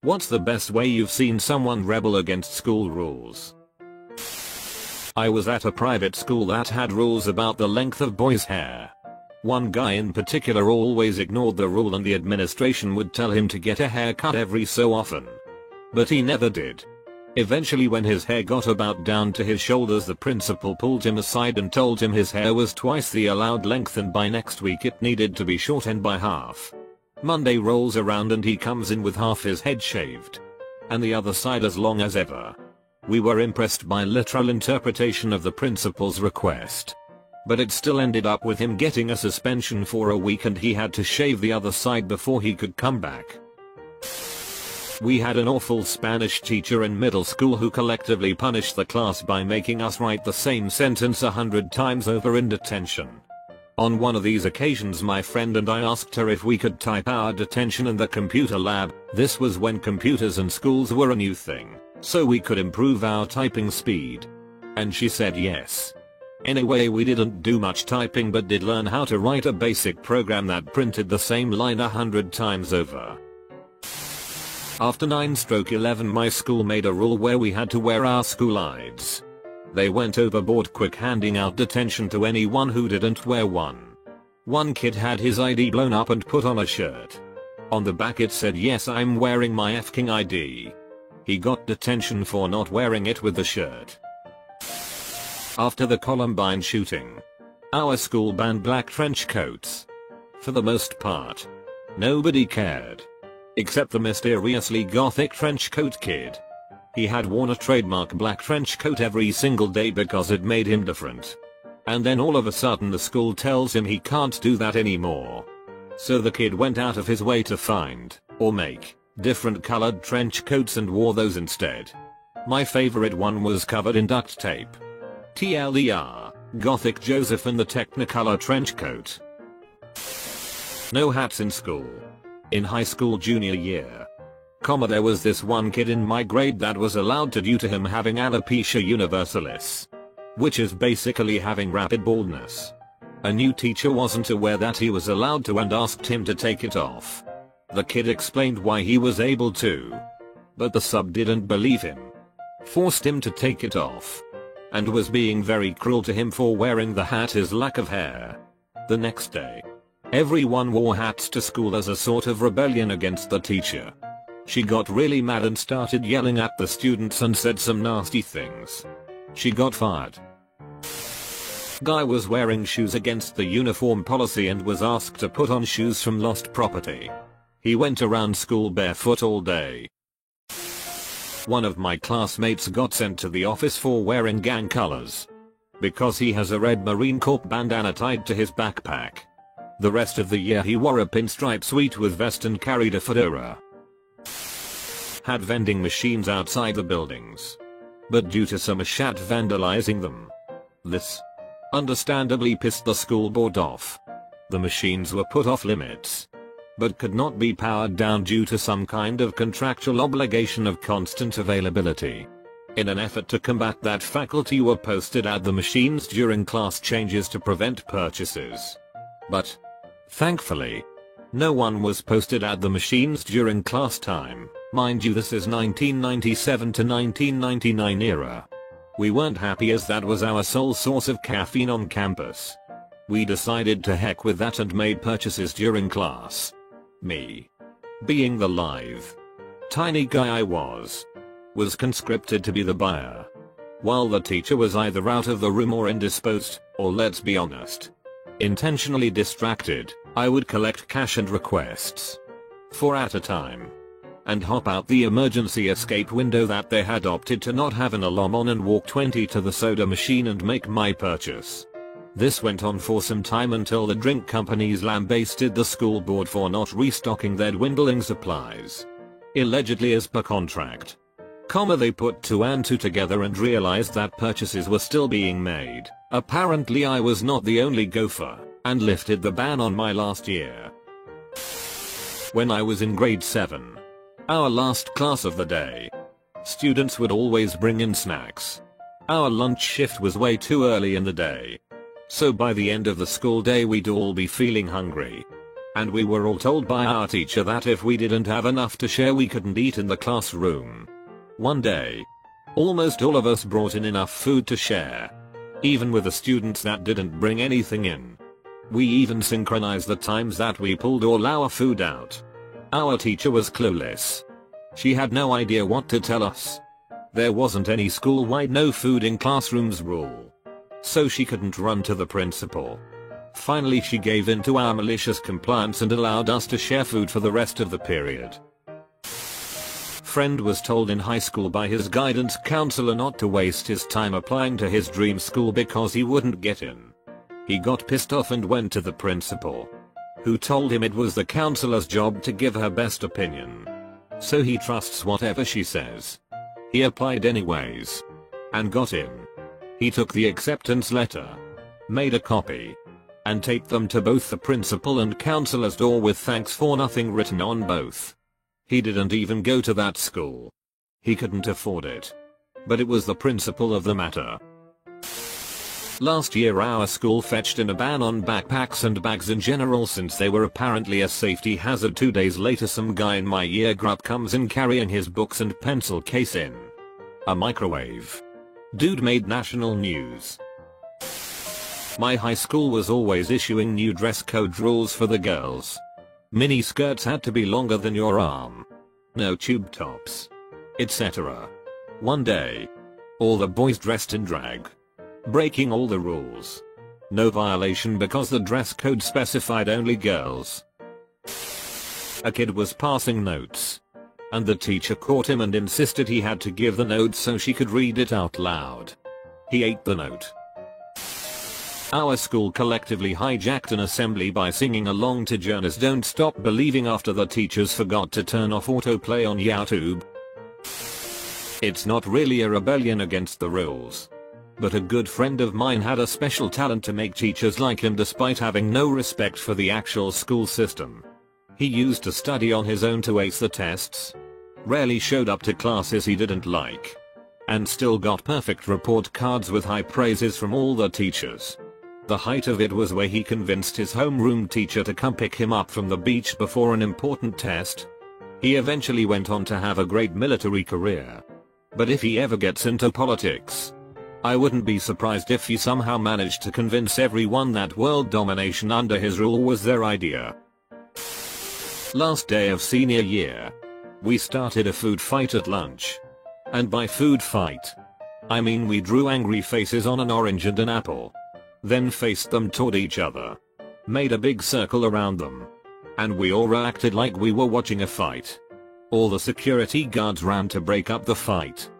What's the best way you've seen someone rebel against school rules? I was at a private school that had rules about the length of boys' hair. One guy in particular always ignored the rule and the administration would tell him to get a haircut every so often. But he never did. Eventually, when his hair got about down to his shoulders, the principal pulled him aside and told him his hair was twice the allowed length and by next week it needed to be shortened by half. Monday rolls around and he comes in with half his head shaved. And the other side as long as ever. We were impressed by literal interpretation of the principal's request. But it still ended up with him getting a suspension for a week and he had to shave the other side before he could come back. We had an awful Spanish teacher in middle school who collectively punished the class by making us write the same sentence 100 times over in detention. On one of these occasions, my friend and I asked her if we could type our detention in the computer lab. This was when computers in schools were a new thing, so we could improve our typing speed. And she said yes. Anyway, we didn't do much typing but did learn how to write a basic program that printed the same line 100 times over. After 9/11, my school made a rule where we had to wear our school IDs. They went overboard quick, handing out detention to anyone who didn't wear one. One kid had his ID blown up and put on a shirt. On the back it said, "Yes, I'm wearing my f***ing ID." He got detention for not wearing it with the shirt. After the Columbine shooting, our school banned black trench coats. For the most part, nobody cared. Except the mysteriously gothic trench coat kid. He had worn a trademark black trench coat every single day because it made him different. And then all of a sudden the school tells him he can't do that anymore. So the kid went out of his way to find, or make, different colored trench coats and wore those instead. My favorite one was covered in duct tape. TLDR, Gothic Joseph in the Technicolor trench coat. No hats in school. In high school junior year, there was this one kid in my grade that was allowed to due to him having alopecia universalis, which is basically having rapid baldness. A new teacher wasn't aware that he was allowed to and asked him to take it off. The kid explained why he was able to, but the sub didn't believe him, forced him to take it off, and was being very cruel to him for wearing the hat, his lack of hair. The next day, everyone wore hats to school as a sort of rebellion against the teacher. She got really mad and started yelling at the students and said some nasty things. She got fired. Guy was wearing shoes against the uniform policy and was asked to put on shoes from lost property. He went around school barefoot all day. One of my classmates got sent to the office for wearing gang colors. Because he has a red Marine Corps bandana tied to his backpack. The rest of the year he wore a pinstripe suit with vest and carried a fedora. Had vending machines outside the buildings. But due to some shat vandalizing them, this understandably pissed the school board off. The machines were put off limits, but could not be powered down due to some kind of contractual obligation of constant availability. In an effort to combat that, faculty were posted at the machines during class changes to prevent purchases. But thankfully, no one was posted at the machines during class time. Mind you, this is 1997 to 1999 era. We weren't happy as that was our sole source of caffeine on campus. We decided to heck with that and made purchases during class. Me, being the lithe, tiny guy I was conscripted to be the buyer. While the teacher was either out of the room or indisposed, or let's be honest, intentionally distracted, I would collect cash and requests. 4 at a time. And hop out the emergency escape window that they had opted to not have an alarm on and walk 20 to the soda machine and make my purchase. This went on for some time until the drink companies lambasted the school board for not restocking their dwindling supplies. Allegedly as per contract. They put 2 and 2 together and realized that purchases were still being made. Apparently I was not the only gopher, and lifted the ban on my last year. When I was in grade 7, our last class of the day, students would always bring in snacks. Our lunch shift was way too early in the day, so by the end of the school day we'd all be feeling hungry. And we were all told by our teacher that if we didn't have enough to share we couldn't eat in the classroom. One day, almost all of us brought in enough food to share. Even with the students that didn't bring anything in. We even synchronized the times that we pulled all our food out. Our teacher was clueless. She had no idea what to tell us. There wasn't any school-wide no food in classrooms rule. So she couldn't run to the principal. Finally she gave in to our malicious compliance and allowed us to share food for the rest of the period. Friend was told in high school by his guidance counselor not to waste his time applying to his dream school because he wouldn't get in. He got pissed off and went to the principal, who told him it was the counselor's job to give her best opinion. So he trusts whatever she says. He applied anyways. And got in. He took the acceptance letter, made a copy, and taped them to both the principal and counselor's door with thanks for nothing written on both. He didn't even go to that school. He couldn't afford it. But it was the principle of the matter. Last year our school fetched in a ban on backpacks and bags in general since they were apparently a safety hazard. 2 days later some guy in my year group comes in carrying his books and pencil case in a microwave. Dude made national news. My high school was always issuing new dress code rules for the girls. Mini skirts had to be longer than your arm. No tube tops. Etc. One day, all the boys dressed in drag. Breaking all the rules. No violation because the dress code specified only girls. A kid was passing notes. And the teacher caught him and insisted he had to give the note so she could read it out loud. He ate the note. Our school collectively hijacked an assembly by singing along to Jonas Don't Stop Believing after the teachers forgot to turn off autoplay on YouTube. It's not really a rebellion against the rules. But a good friend of mine had a special talent to make teachers like him despite having no respect for the actual school system. He used to study on his own to ace the tests. Rarely showed up to classes he didn't like. And still got perfect report cards with high praises from all the teachers. The height of it was where he convinced his homeroom teacher to come pick him up from the beach before an important test. He eventually went on to have a great military career. But if he ever gets into politics, I wouldn't be surprised if he somehow managed to convince everyone that world domination under his rule was their idea. Last day of senior year. We started a food fight at lunch. And by food fight, I mean we drew angry faces on an orange and an apple. Then faced them toward each other. Made a big circle around them. And we all acted like we were watching a fight. All the security guards ran to break up the fight.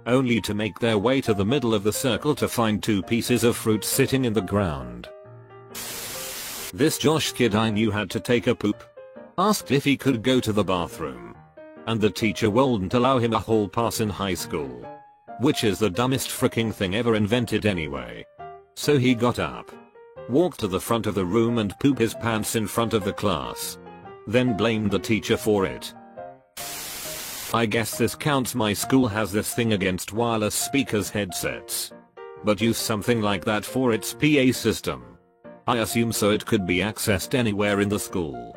Only to make their way to the middle of the circle to find 2 pieces of fruit sitting in the ground. This Josh kid I knew had to take a poop. Asked if he could go to the bathroom. And the teacher wouldn't allow him a hall pass in high school. Which is the dumbest freaking thing ever invented anyway. So he got up. Walked to the front of the room and pooped his pants in front of the class. Then blamed the teacher for it. I guess this counts. My school has this thing against wireless speakers headsets. But use something like that for its PA system. I assume so it could be accessed anywhere in the school.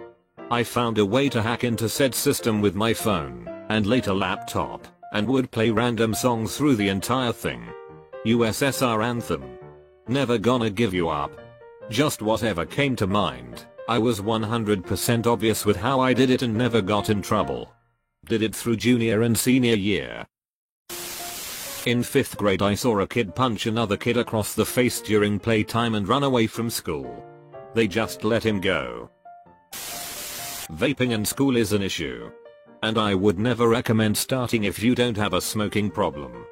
I found a way to hack into said system with my phone, and later laptop, and would play random songs through the entire thing. USSR anthem. Never gonna give you up. Just whatever came to mind. I was 100% obvious with how I did it and never got in trouble. Did it through junior and senior year. In 5th grade I saw a kid punch another kid across the face during playtime and run away from school. They just let him go. Vaping in school is an issue. And I would never recommend starting if you don't have a smoking problem.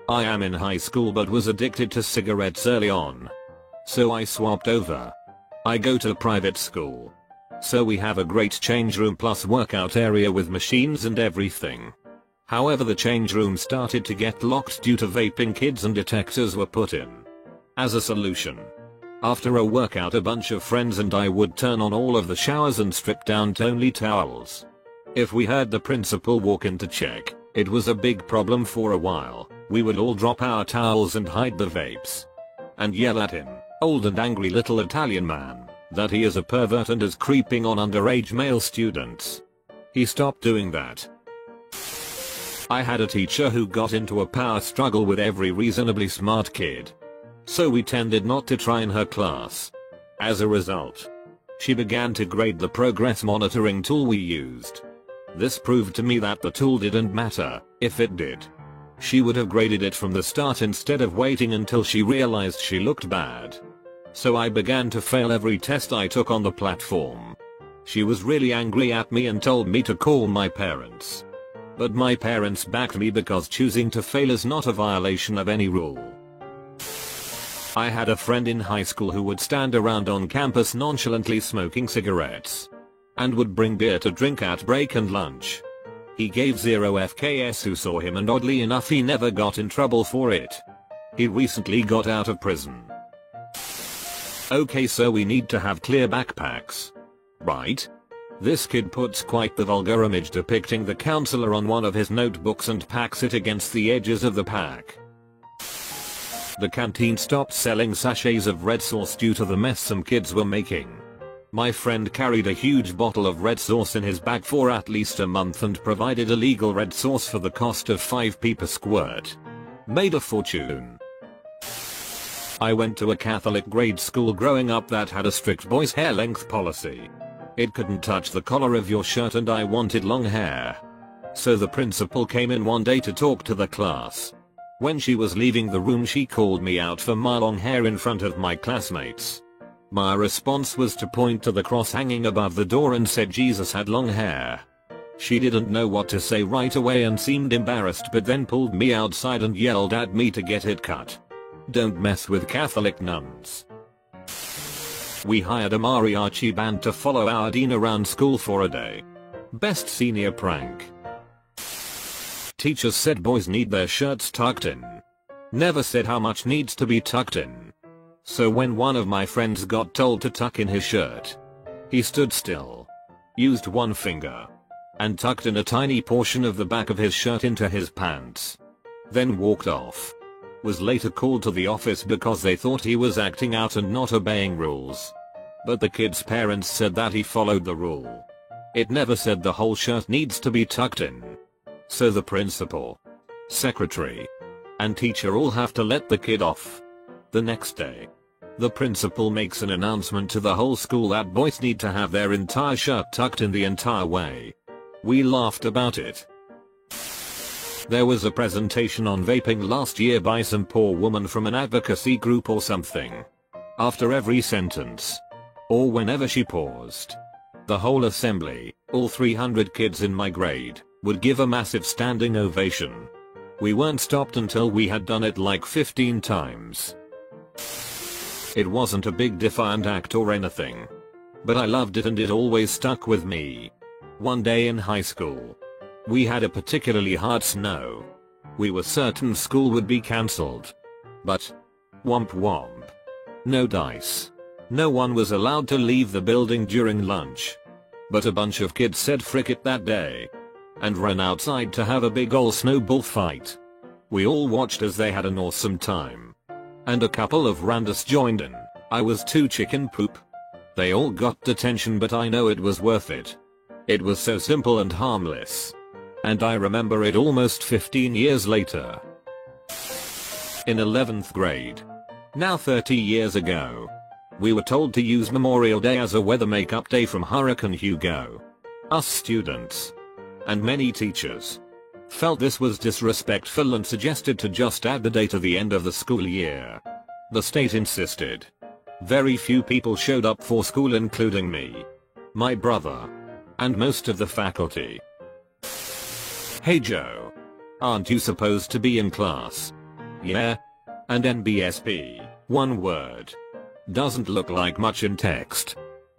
I am in high school but was addicted to cigarettes early on. So I swapped over. I go to private school. So we have a great change room plus workout area with machines and everything. However, the change room started to get locked due to vaping kids and detectors were put in. As a solution, after a workout a bunch of friends and I would turn on all of the showers and strip down to only towels. If we heard the principal walk in to check, it was a big problem for a while. We would all drop our towels and hide the vapes. And yell at him, old and angry little Italian man. that he is a pervert and is creeping on underage male students. He stopped doing that. I had a teacher who got into a power struggle with every reasonably smart kid. So we tended not to try in her class. As a result, she began to grade the progress monitoring tool we used. This proved to me that the tool didn't matter. If it did, she would have graded it from the start instead of waiting until she realized she looked bad. So I began to fail every test I took on the platform. She was really angry at me and told me to call my parents. But my parents backed me because choosing to fail is not a violation of any rule. I had a friend in high school who would stand around on campus nonchalantly smoking cigarettes. And would bring beer to drink at break and lunch. He gave 0 FKs who saw him, and oddly enough he never got in trouble for it. He recently got out of prison. Okay, so we need to have clear backpacks. Right? This kid puts quite the vulgar image depicting the counselor on one of his notebooks and packs it against the edges of the pack. The canteen stopped selling sachets of red sauce due to the mess some kids were making. My friend carried a huge bottle of red sauce in his bag for at least a month and provided illegal red sauce for the cost of 5p per squirt. Made a fortune. I went to a Catholic grade school growing up that had a strict boys' hair length policy. It couldn't touch the collar of your shirt and I wanted long hair. So the principal came in one day to talk to the class. When she was leaving the room she called me out for my long hair in front of my classmates. My response was to point to the cross hanging above the door and said Jesus had long hair. She didn't know what to say right away and seemed embarrassed, but then pulled me outside and yelled at me to get it cut. Don't mess with Catholic nuns. We hired a mariachi band to follow our dean around school for a day. Best senior prank. Teachers said boys need their shirts tucked in. Never said how much needs to be tucked in. So when one of my friends got told to tuck in his shirt, he stood still, used one finger, and tucked in a tiny portion of the back of his shirt into his pants. Then walked off. Was later called to the office because they thought he was acting out and not obeying rules. But the kid's parents said that he followed the rule. It never said the whole shirt needs to be tucked in. So the principal, secretary, and teacher all have to let the kid off. The next day, the principal makes an announcement to the whole school that boys need to have their entire shirt tucked in the entire way. We laughed about it. There was a presentation on vaping last year by some poor woman from an advocacy group or something. After every sentence, or whenever she paused, the whole assembly, all 300 kids in my grade, would give a massive standing ovation. We weren't stopped until we had done it like 15 times. It wasn't a big defiant act or anything, but I loved it and it always stuck with me. One day in high school, we had a particularly hard snow. We were certain school would be cancelled. But, womp womp. No dice. No one was allowed to leave the building during lunch. But a bunch of kids said frick it that day, and ran outside to have a big ol' snowball fight. We all watched as they had an awesome time. And a couple of randos joined in. I was too chicken poop. They all got detention, but I know it was worth it. It was so simple and harmless. And I remember it almost 15 years later. In 11th grade, now 30 years ago, we were told to use Memorial Day as a weather makeup day from Hurricane Hugo. Us students, and many teachers, felt this was disrespectful and suggested to just add the day to the end of the school year. The state insisted. Very few people showed up for school, including me, my brother, and most of the faculty. Hey Joe, aren't you supposed to be in class? Yeah? And NBSP, one word. Doesn't look like much in text.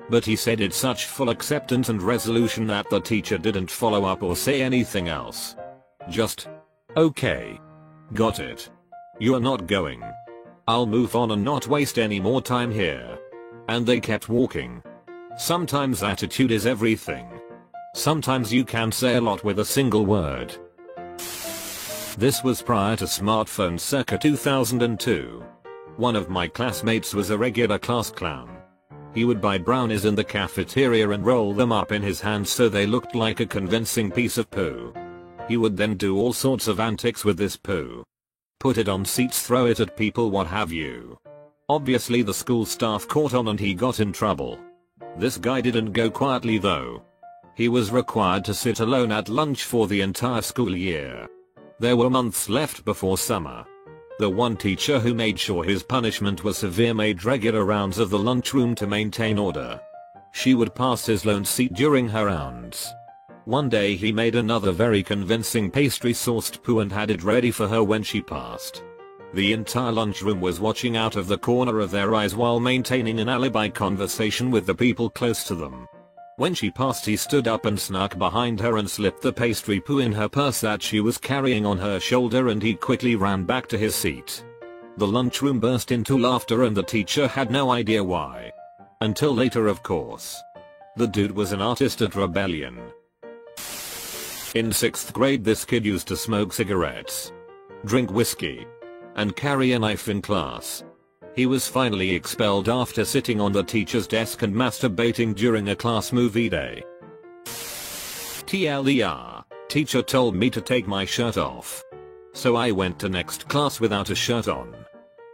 But he said it such full acceptance and resolution that the teacher didn't follow up or say anything else. Just, okay. Got it. You're not going. I'll move on and not waste any more time here. And they kept walking. Sometimes attitude is everything. Sometimes you can say a lot with a single word. This was prior to smartphones circa 2002. One of my classmates was a regular class clown. He would buy brownies in the cafeteria and roll them up in his hands so they looked like a convincing piece of poo. He would then do all sorts of antics with this poo. Put it on seats, throw it at people, what have you. Obviously the school staff caught on and he got in trouble. This guy didn't go quietly though. He was required to sit alone at lunch for the entire school year. There were months left before summer. The one teacher who made sure his punishment was severe made regular rounds of the lunchroom to maintain order. She would pass his lone seat during her rounds. One day he made another very convincing pastry sauced poo and had it ready for her when she passed. The entire lunchroom was watching out of the corner of their eyes while maintaining an alibi conversation with the people close to them. When she passed, he stood up and snuck behind her and slipped the pastry poo in her purse that she was carrying on her shoulder, and he quickly ran back to his seat. The lunchroom burst into laughter and the teacher had no idea why. Until later, of course. The dude was an artist at rebellion. In 6th grade this kid used to smoke cigarettes, drink whiskey, and carry a knife in class. He was finally expelled after sitting on the teacher's desk and masturbating during a class movie day. TLDR, teacher told me to take my shirt off. So I went to next class without a shirt on.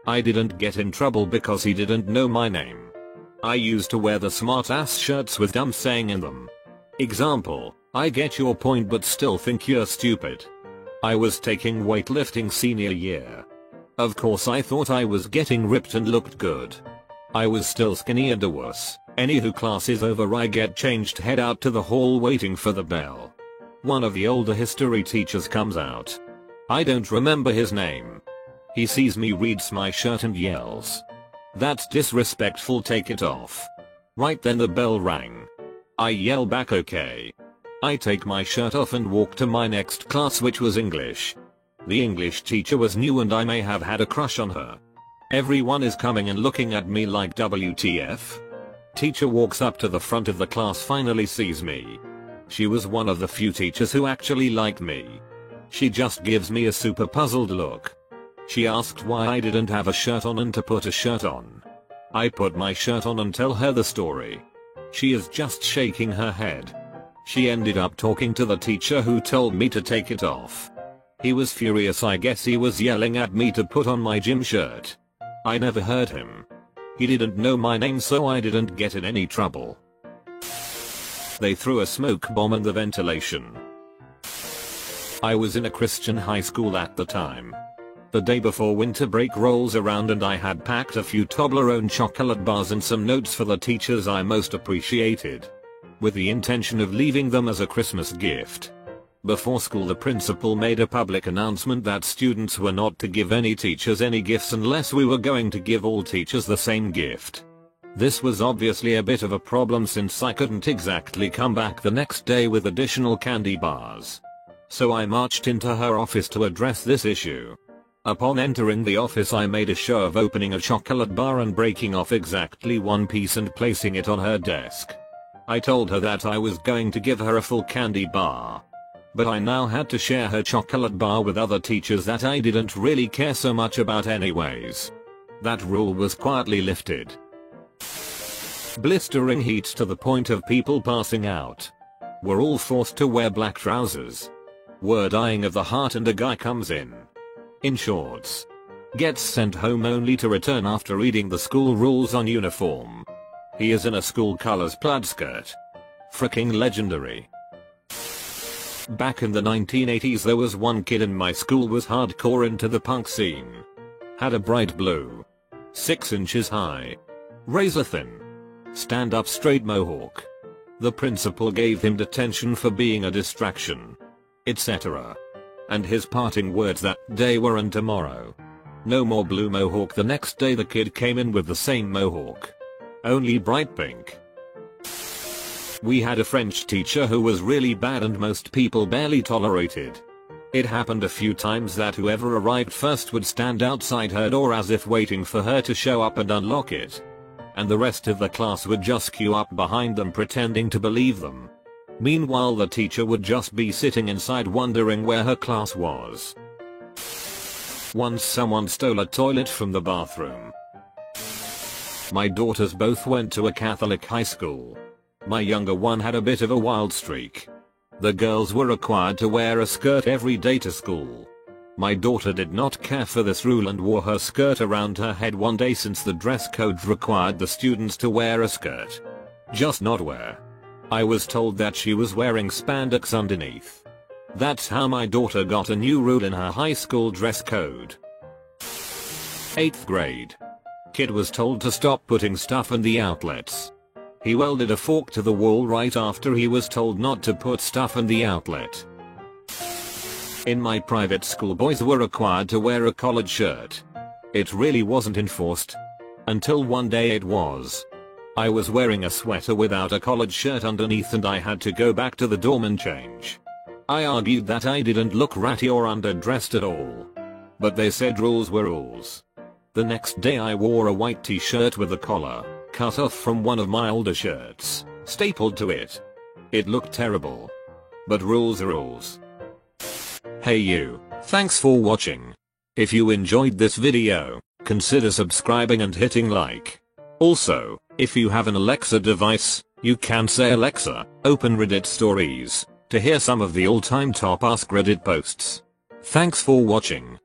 I didn't get in trouble because he didn't know my name. I used to wear the smart ass shirts with dumb saying in them. Example, I get your point but still think you're stupid. I was taking weightlifting senior year. Of course I thought I was getting ripped and looked good. I was still skinny and a wuss. Anywho, class is over, I get changed, head out to the hall waiting for the bell. One of the older history teachers comes out. I don't remember his name. He sees me, reads my shirt and yells. That's disrespectful, take it off. Right then the bell rang. I yell back okay. I take my shirt off and walk to my next class, which was English. The English teacher was new and I may have had a crush on her. Everyone is coming and looking at me like WTF. Teacher walks up to the front of the class, finally sees me. She was one of the few teachers who actually liked me. She just gives me a super puzzled look. She asked why I didn't have a shirt on and to put a shirt on. I put my shirt on and tell her the story. She is just shaking her head. She ended up talking to the teacher who told me to take it off. He was furious, I guess he was yelling at me to put on my gym shirt. I never heard him. He didn't know my name so I didn't get in any trouble. They threw a smoke bomb in the ventilation. I was in a Christian high school at the time. The day before winter break rolls around and I had packed a few Toblerone chocolate bars and some notes for the teachers I most appreciated, with the intention of leaving them as a Christmas gift. Before school, the principal made a public announcement that students were not to give any teachers any gifts unless we were going to give all teachers the same gift. This was obviously a bit of a problem since I couldn't exactly come back the next day with additional candy bars. So I marched into her office to address this issue. Upon entering the office, I made a show of opening a chocolate bar and breaking off exactly one piece and placing it on her desk. I told her that I was going to give her a full candy bar, but I now had to share her chocolate bar with other teachers that I didn't really care so much about anyways. That rule was quietly lifted. Blistering heat to the point of people passing out. We're all forced to wear black trousers. We're dying of the heart and a guy comes in shorts. Gets sent home only to return after reading the school rules on uniform. He is in a school colors plaid skirt. Fricking legendary. Back in the 1980s there was one kid in my school was hardcore into the punk scene. Had a bright blue, 6 inches high, razor thin, stand up straight mohawk. The principal gave him detention for being a distraction, etc. And his parting words that day were, "And tomorrow, no more blue mohawk." The next day the kid came in with the same mohawk, only bright pink. We had a French teacher who was really bad and most people barely tolerated. It happened a few times that whoever arrived first would stand outside her door as if waiting for her to show up and unlock it. And the rest of the class would just queue up behind them pretending to believe them. Meanwhile the teacher would just be sitting inside wondering where her class was. Once someone stole a toilet from the bathroom. My daughters both went to a Catholic high school. My younger one had a bit of a wild streak. The girls were required to wear a skirt every day to school. My daughter did not care for this rule and wore her skirt around her head one day since the dress code required the students to wear a skirt. Just not wear. I was told that she was wearing spandex underneath. That's how my daughter got a new rule in her high school dress code. 8th grade. Kid was told to stop putting stuff in the outlets. He welded a fork to the wall right after he was told not to put stuff in the outlet. In my private school, boys were required to wear a collared shirt. It really wasn't enforced. Until one day it was. I was wearing a sweater without a collared shirt underneath and I had to go back to the dorm and change. I argued that I didn't look ratty or underdressed at all. But they said rules were rules. The next day I wore a white t-shirt with a collar, cut off from one of my older shirts, stapled to it. It looked terrible. But rules are rules. Hey you, thanks for watching. If you enjoyed this video, consider subscribing and hitting like. Also, if you have an Alexa device, you can say Alexa, open Reddit stories, to hear some of the all-time top Ask Reddit posts. Thanks for watching.